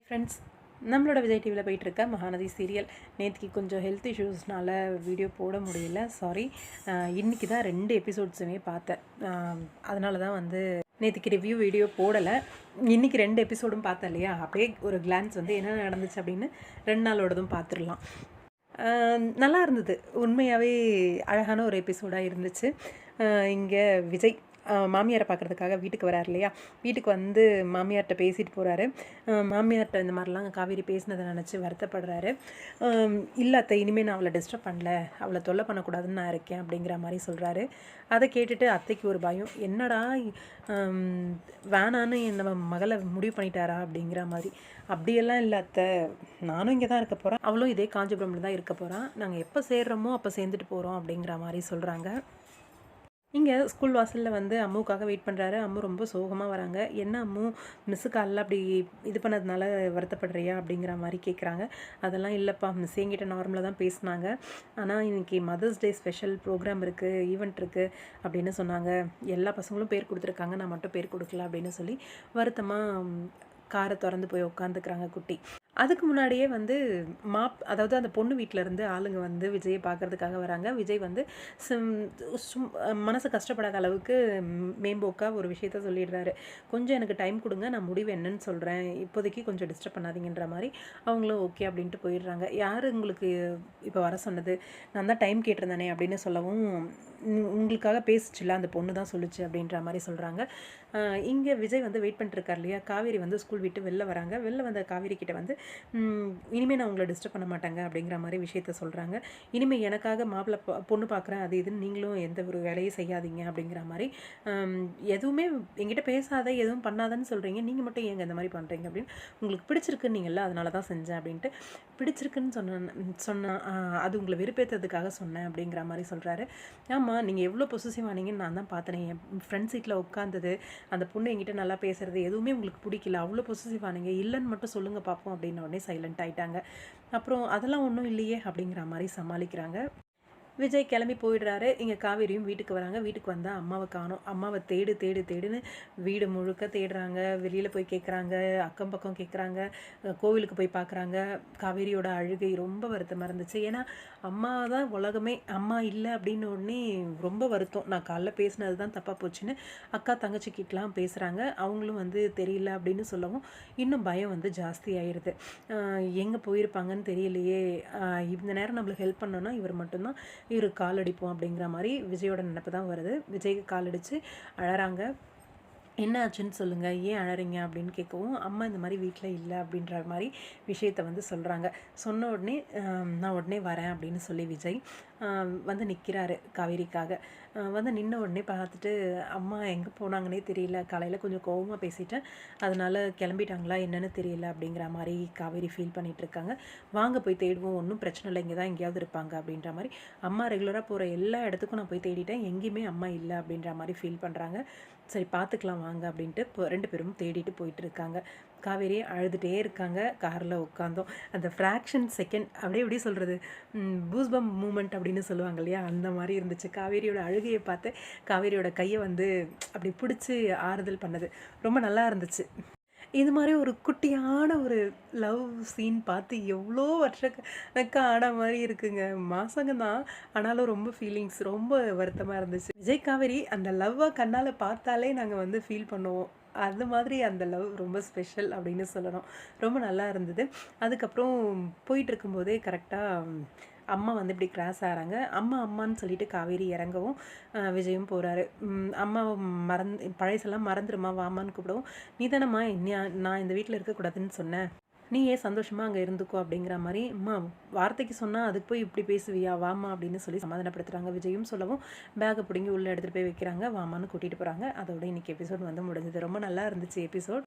Friends, நம்மளோட விஜய் டிவியில் போயிட்டுருக்க மகாநதி சீரியல் நேற்றுக்கு கொஞ்சம் ஹெல்த் இஷ்யூஸ்னால வீடியோ போட முடியல, சாரி. இன்றைக்கி தான் 2 எபிசோட்ஸுமே பார்த்தேன். அதனால தான் வந்து நேற்றுக்கு ரிவ்யூ வீடியோ போடலை. இன்றைக்கி 2 எபிசோடும் பார்த்தேன் இல்லையா, அப்படியே ஒரு கிளான்ஸ் வந்து என்ன நடந்துச்சு அப்படின்னு 2 நாளோடதும் பார்த்துடலாம். நல்லா இருந்தது, உண்மையாகவே அழகான ஒரு எபிசோடாக இருந்துச்சு. இங்கே விஜய் மாமியாரை பார்க்குறதுக்காக வீட்டுக்கு வராரு இல்லையா, வீட்டுக்கு வந்து மாமியார்கிட்ட பேசிட்டு போகிறாரு. மாமியார்கிட்ட இந்த மாதிரிலாம் காவேரி பேசினதை நினச்சி வருத்தப்படுறாரு. இல்லை அத்தை, இனிமேல் நான் அவளை டிஸ்டர்ப் பண்ணல, அவளை தொல்லை பண்ணக்கூடாதுன்னு நான் இருக்கேன் அப்படிங்கிற மாதிரி சொல்கிறாரு. அதை கேட்டுட்டு அத்தைக்கு ஒரு பயம், என்னடா வேணான்னு நம்ம மகளை முடிவு பண்ணிட்டாரா அப்படிங்கிற மாதிரி. அப்படியெல்லாம் இல்லை அத்தை, நானும் இங்கே தான் இருக்க போகிறேன், அவளும் இதே காஞ்சிபுரமில் தான் இருக்க போகிறான், நாங்கள் எப்போ சேர்றோமோ அப்போ சேர்ந்துட்டு போகிறோம் அப்படிங்கிற மாதிரி சொல்கிறாங்க. இங்கே ஸ்கூல் வாசலில் வந்து அம்முக்காக வெயிட் பண்ணுறாரு. அம்மு ரொம்ப சோகமாக வராங்க. என்ன அம்மு, மிஸ்ஸு காலில் அப்படி இது பண்ணதுனால வருத்தப்படுறியா அப்படிங்கிற மாதிரி கேட்குறாங்க. அதெல்லாம் இல்லைப்பா, மிஸ் என்கிட்ட நார்மலாக தான் பேசினாங்க, ஆனால் இன்றைக்கி மதர்ஸ் டே ஸ்பெஷல் ப்ரோக்ராம் இருக்குது, ஈவெண்ட் இருக்குது அப்படின்னு சொன்னாங்க. எல்லா பசங்களும் பேர் கொடுத்துருக்காங்க, நான் மட்டும் பேர் கொடுக்கல அப்படின்னு சொல்லி வருத்தமாக காரை திறந்து போய் உட்காந்துக்கிறாங்க குட்டி. அதுக்கு முன்னாடியே வந்து அதாவது அந்த பொண்ணு வீட்டிலேருந்து ஆளுங்க வந்து விஜயை பார்க்குறதுக்காக வராங்க. விஜய் வந்து மனசு கஷ்டப்படாத அளவுக்கு மேம்போக்காக ஒரு விஷயத்த சொல்லிடுறாரு. கொஞ்சம் எனக்கு டைம் கொடுங்க, நான் முடிவு என்னன்னு சொல்கிறேன், இப்போதைக்கு கொஞ்சம் டிஸ்டர்ப் பண்ணாதீங்கன்ற மாதிரி. அவங்களும் ஓகே அப்படின்ட்டு போயிடுறாங்க. யார் உங்களுக்கு இப்போ வர சொன்னது, நான் தான் டைம் கேட்டிருந்தேனே அப்படின்னு சொல்லவும், உங்களுக்காக பேசிச்சுல அந்த பொண்ணு தான் சொல்லுச்சு அப்படின்ற மாதிரி சொல்கிறாங்க. இங்கே விஜய் வந்து வெயிட் பண்ணிட்டுருக்கார் இல்லையா, காவேரி வந்து ஸ்கூல் விட்டு வெளில வராங்க. வெளில வந்த காவேரி கிட்ட வந்து இனிமேல் நான் உங்களை டிஸ்டர்ப் பண்ண மாட்டாங்க அப்படிங்கிற மாதிரி விஷயத்த சொல்கிறாங்க. இனிமேல் எனக்காக மாப்பிள்ளை பொண்ணு பார்க்குறேன் அது இதுன்னு நீங்களும் எந்த ஒரு வேலையும் செய்யாதீங்க அப்படிங்கிற மாதிரி. எதுவுமே என்கிட்ட பேசாத, எதுவும் பண்ணாதன்னு சொல்கிறீங்க, நீங்கள் மட்டும் ஏங்க இந்த மாதிரி பண்ணுறீங்க அப்படின்னு. உங்களுக்கு பிடிச்சிருக்குன்னு நீங்கள்ல, அதனால தான் செஞ்சேன் அப்படின்ட்டு. பிடிச்சிருக்குன்னு சொன்னேன் அது உங்களை வெறுப்பேற்றதுக்காக சொன்னேன் அப்படிங்கிற மாதிரி சொல்கிறாரு. ஆமாம், நீங்கள் எவ்வளோ பொசசிவ் ஆனீங்கன்னு நான் தான் பார்த்தேன். என் ஃப்ரெண்ட் சீட்டில் உட்காந்தது, அந்த பொண்ணு என்கிட்ட நல்லா பேசுகிறது எதுவுமே உங்களுக்கு பிடிக்கல, அவ்வளோ பொசசிவ் ஆனீங்க, இல்லைன்னு மட்டும் சொல்லுங்கள் பார்ப்போம் அப்படின்ன உடனே சைலண்ட் ஆகிட்டாங்க. அப்புறம் அதெல்லாம் ஒன்றும் இல்லையே அப்படிங்கிற மாதிரி சமாளிக்கிறாங்க. விஜய் கிளம்பி போயிடுறாரு. இங்கே காவேரியும் வீட்டுக்கு வராங்க. வீட்டுக்கு வந்தால் அம்மாவை காணோம். அம்மாவை தேடுன்னு வீடு முழுக்க தேடுறாங்க. வெளியில் போய் கேட்குறாங்க, அக்கம் பக்கம் கேட்குறாங்க, கோவிலுக்கு போய் பார்க்குறாங்க. காவேரியோட அழுகை ரொம்ப வருத்தமாக இருந்துச்சு. ஏன்னா அம்மா தான் உலகமே, அம்மா இல்லை அப்படின்னு உடனே ரொம்ப வருத்தம். நான் காலைல பேசினது தான் தப்பாக போச்சுன்னு அக்கா தங்கச்சிக்கிட்டலாம் பேசுகிறாங்க. அவங்களும் வந்து தெரியல அப்படின்னு சொல்லவும் இன்னும் பயம் வந்து ஜாஸ்தி ஆயிடுது. எங்கே போயிருப்பாங்கன்னு தெரியலையே, இந்த நேரம் நம்மளுக்கு ஹெல்ப் பண்ணோன்னா இவர் மட்டும்தான், இவர் கால் அடிப்போம் அப்படிங்கிற மாதிரி விஜயோட நினைப்பு தான் வருது. விஜய்க்கு கால் அடித்து அழறாங்க. என்ன ஆச்சுன்னு சொல்லுங்கள், ஏன் அழறீங்க அப்படின்னு கேட்கவும், அம்மா இந்த மாதிரி வீட்டில் இல்லை அப்படின்ற மாதிரி விஷயத்த வந்து சொல்கிறாங்க. சொன்ன உடனே நான் உடனே வரேன் அப்படின்னு சொல்லி விஜய் வந்து நிற்கிறாரு காவேரிக்காக. வந்து நின்ன உடனே பார்த்துட்டு, அம்மா எங்கே போனாங்கன்னே தெரியல, காலையில் கொஞ்சம் கோவமாக பேசிட்டேன், அதனால் கிளம்பிட்டாங்களா என்னன்னு தெரியல அப்படிங்கிற மாதிரி காவேரி ஃபீல் பண்ணிகிட்ருக்காங்க. வாங்க போய் தேடுவோம், ஒன்றும் பிரச்சனை இல்லை, இங்கே தான் எங்கேயாவது இருப்பாங்க அப்படின்ற மாதிரி. அம்மா ரெகுலராக போகிற எல்லா இடத்துக்கும் நான் போய் தேடிட்டேன், எங்கேயுமே அம்மா இல்லை அப்படின்ற மாதிரி ஃபீல் பண்ணுறாங்க. சரி பார்த்துக்கலாம் வாங்க அப்படின்ட்டு 2 பேரும் தேடிட்டு போயிட்டு இருக்காங்க. காவேரி அழுதுகிட்டே இருக்காங்க. காரில் உட்காந்தோம். அந்த ஃப்ராக்ஷன் செகண்ட் அப்படியே எப்படி சொல்கிறது, பூஸ்பம் மூமெண்ட் அப்படின்னு சொல்லுவாங்க இல்லையா, அந்த மாதிரி இருந்துச்சு. காவேரியோட அழுகையை பார்த்து காவேரியோட கையை வந்து அப்படி பிடிச்சி ஆறுதல் பண்ணது ரொம்ப நல்லா இருந்துச்சு. இது மாதிரி ஒரு குட்டியான ஒரு லவ் சீன் பார்த்து எவ்வளோ வருஷக்க ஆன மாதிரி இருக்குங்க. மாசங்க தான், ஆனாலும் ரொம்ப ஃபீலிங்ஸ் ரொம்ப வருத்தமாக இருந்துச்சு. விஜய் காவேரி அந்த லவ்வை கண்ணால் பார்த்தாலே நாங்கள் வந்து ஃபீல் பண்ணுவோம். அது மாதிரி அந்த லவ் ரொம்ப ஸ்பெஷல் அப்படின்னு சொல்லணும். ரொம்ப நல்லா இருந்தது. அதுக்கப்புறம் போயிட்டு இருக்கும்போதே கரெக்டாக அம்மா வந்து இப்படி கிராஸ் ஆகிறாங்க. அம்மான்னு சொல்லிட்டு காவேரி இறங்கவும் விஜயும் போகிறாரு. அம்மாவை பழையசெல்லாம் மறந்துடுமா வாமான்னு கூப்பிடவும், நீ தானம்மா நான் இந்த வீட்டில் இருக்கக்கூடாதுன்னு சொன்னேன், நீ ஏன் சந்தோஷமாக அங்கே இருந்துக்கோ அப்படிங்கிற மாதிரி. அம்மா வார்த்தைக்கு சொன்னால் அதுக்கு போய் இப்படி பேசுவியா, வாமா அப்படின்னு சொல்லி சமாதானப்படுத்துகிறாங்க. விஜயும் சொல்லவும் பேக்கை பிடிங்கி உள்ளே எடுத்துகிட்டு போய் வைக்கிறாங்க. வாமான்னு கூட்டிகிட்டு போகிறாங்க. அதோட இன்றைக்கி எபிசோட் வந்து முடிஞ்சது. ரொம்ப நல்லா இருந்துச்சு எபிசோட்.